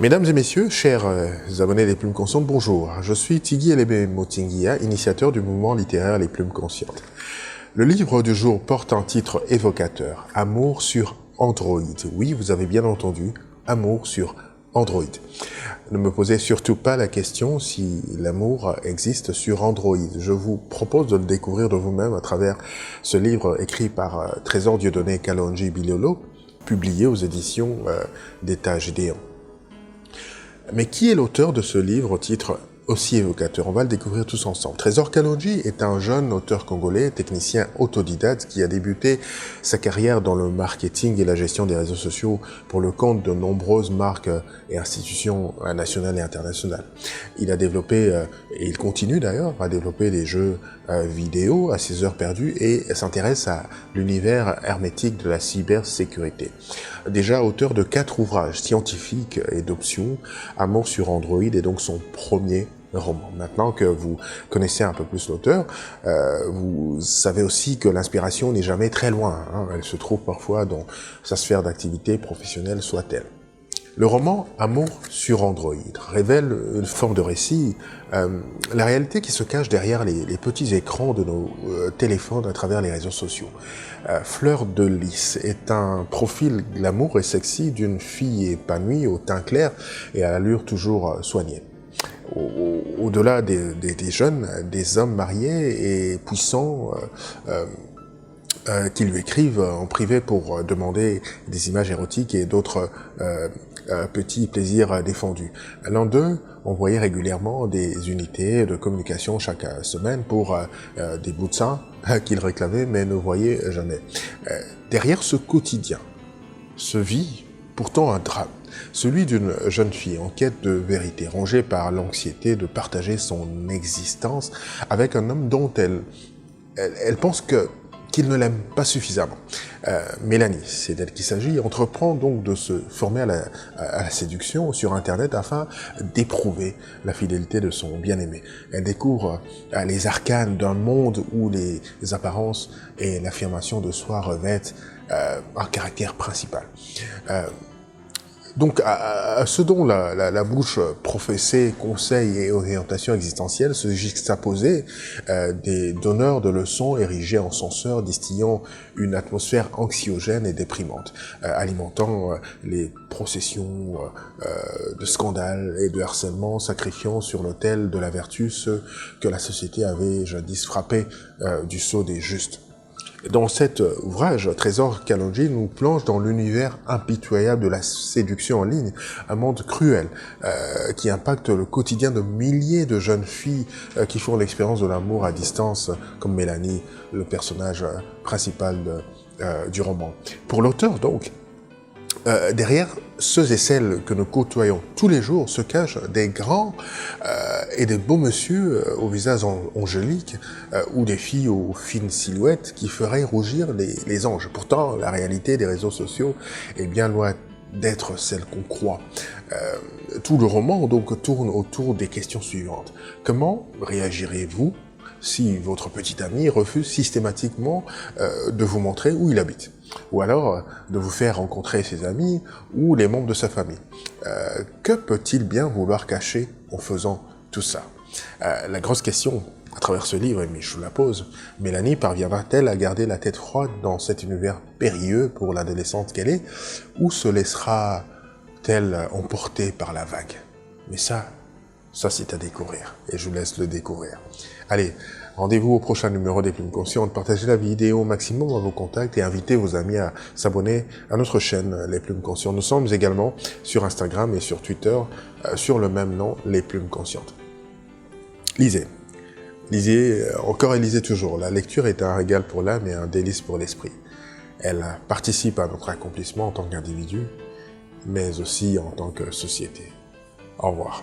Mesdames et messieurs, chers abonnés des Plumes Conscientes, bonjour. Je suis Tigui Elebe-Motinguia, initiateur du mouvement littéraire Les Plumes Conscientes. Le livre du jour porte un titre évocateur, « Amour sur Android ». Oui, vous avez bien entendu, « Amour sur Android ». Ne me posez surtout pas la question si l'amour existe sur Android. Je vous propose de le découvrir de vous-même à travers ce livre écrit par Trésor Dieudonné Kalonji Bilolo, publié aux éditions d'État Gédéon. Mais qui est l'auteur de ce livre au titre aussi évocateur? On va le découvrir tous ensemble. Trésor Kalonji est un jeune auteur congolais, technicien autodidacte qui a débuté sa carrière dans le marketing et la gestion des réseaux sociaux pour le compte de nombreuses marques et institutions nationales et internationales. Il a développé, et il continue d'ailleurs, à développer des jeux vidéo à ses heures perdues et s'intéresse à l'univers hermétique de la cybersécurité. Déjà auteur de 4 ouvrages scientifiques et d'options, Amour sur Android est donc son premier roman. Maintenant que vous connaissez un peu plus l'auteur, vous savez aussi que l'inspiration n'est jamais très loin. Elle se trouve parfois dans sa sphère d'activité professionnelle soit-elle. Le roman Amour sur Android révèle une forme de récit, la réalité qui se cache derrière les petits écrans de nos téléphones à travers les réseaux sociaux. Fleur de Lys est un profil glamour et sexy d'une fille épanouie au teint clair et à l'allure toujours soignée. Au-delà des jeunes, des hommes mariés et puissants qui lui écrivent en privé pour demander des images érotiques et d'autres petits plaisirs défendus. L'un d'eux envoyait régulièrement des unités de communication chaque semaine pour des bouts de seins qu'il réclamait mais ne voyait jamais. Derrière ce quotidien se vit pourtant un drame, celui d'une jeune fille en quête de vérité, rongée par l'anxiété de partager son existence avec un homme dont elle pense qu'il ne l'aime pas suffisamment. Mélanie, c'est d'elle qu'il s'agit, entreprend donc de se former à la séduction sur Internet afin d'éprouver la fidélité de son bien-aimé. Elle découvre les arcanes d'un monde où les apparences et l'affirmation de soi revêtent un caractère principal. Donc, à ce dont la bouche professait conseils et orientations existentielles se juxtaposaient des donneurs de leçons érigés en censeurs, distillant une atmosphère anxiogène et déprimante, alimentant les processions de scandales et de harcèlement, sacrifiant sur l'autel de la vertu ceux que la société avait jadis frappé du sceau des justes. Dans cet ouvrage, Trésor Kalonji nous plonge dans l'univers impitoyable de la séduction en ligne, un monde cruel qui impacte le quotidien de milliers de jeunes filles qui font l'expérience de l'amour à distance, comme Mélanie, le personnage principal du roman. Pour l'auteur donc, derrière ceux et celles que nous côtoyons tous les jours se cachent des grands et des beaux monsieur au visage angélique ou des filles aux fines silhouettes qui feraient rougir les anges. Pourtant, la réalité des réseaux sociaux est bien loin d'être celle qu'on croit. Tout le roman donc tourne autour des questions suivantes. Comment réagirez-vous si votre petit ami refuse systématiquement de vous montrer où il habite, ou alors de vous faire rencontrer ses amis ou les membres de sa famille? Que peut-il bien vouloir cacher en faisant tout ça? La grosse question à travers ce livre, mais je vous la pose, Mélanie parviendra-t-elle à garder la tête froide dans cet univers périlleux pour l'adolescente qu'elle est, ou se laissera-t-elle emporter par la vague? Mais ça c'est à découvrir, et je vous laisse le découvrir. Allez, rendez-vous au prochain numéro des Plumes Conscientes, partagez la vidéo au maximum à vos contacts et invitez vos amis à s'abonner à notre chaîne Les Plumes Conscientes. Nous sommes également sur Instagram et sur Twitter, sur le même nom, Les Plumes Conscientes. Lisez. Lisez, encore et lisez toujours. La lecture est un régal pour l'âme et un délice pour l'esprit. Elle participe à notre accomplissement en tant qu'individu, mais aussi en tant que société. Au revoir.